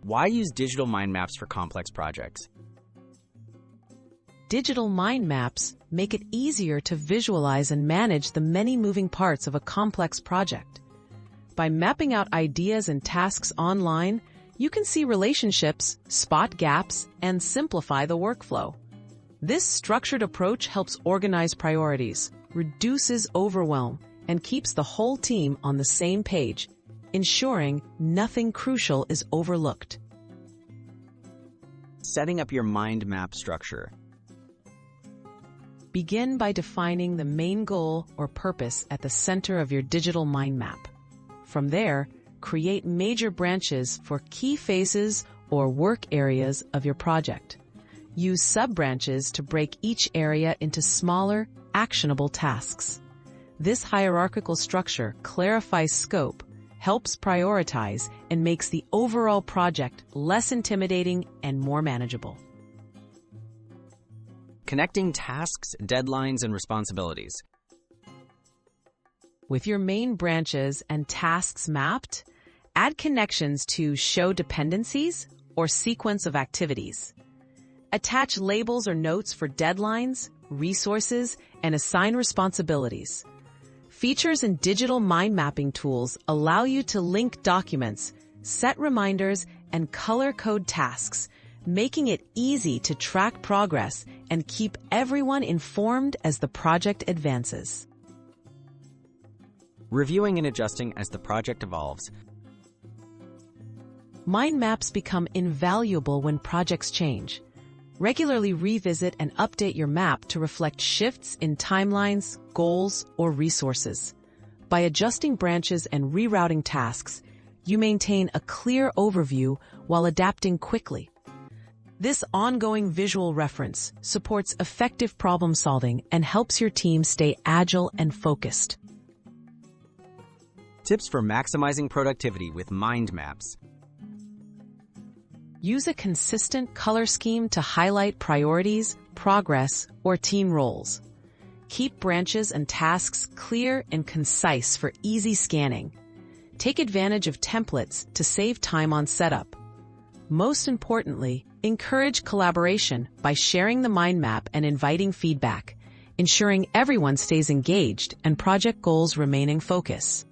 Why use digital mind maps for complex projects? Digital mind maps make it easier to visualize and manage the many moving parts of a complex project. By mapping out ideas and tasks online, you can see relationships, spot gaps, and simplify the workflow. This structured approach helps organize priorities, reduces overwhelm, and keeps the whole team on the same page, ensuring nothing crucial is overlooked. Setting up your mind map structure. Begin by defining the main goal or purpose at the center of your digital mind map. From there, create major branches for key phases or work areas of your project. Use sub-branches to break each area into smaller, actionable tasks. This hierarchical structure clarifies scope, helps prioritize, and makes the overall project less intimidating and more manageable. Connecting tasks, deadlines, and responsibilities. With your main branches and tasks mapped, add connections to show dependencies or sequence of activities. Attach labels or notes for deadlines, resources, and assign responsibilities. Features in digital mind mapping tools allow you to link documents, set reminders, and color code tasks, making it easy to track progress and keep everyone informed as the project advances. Reviewing and adjusting as the project evolves. Mind maps become invaluable when projects change. Regularly revisit and update your map to reflect shifts in timelines, goals, or resources. By adjusting branches and rerouting tasks, you maintain a clear overview while adapting quickly. This ongoing visual reference supports effective problem solving and helps your team stay agile and focused. Tips for maximizing productivity with mind maps. Use a consistent color scheme to highlight priorities, progress, or team roles. Keep branches and tasks clear and concise for easy scanning. Take advantage of templates to save time on setup. Most importantly, encourage collaboration by sharing the mind map and inviting feedback, ensuring everyone stays engaged and project goals remain in focus.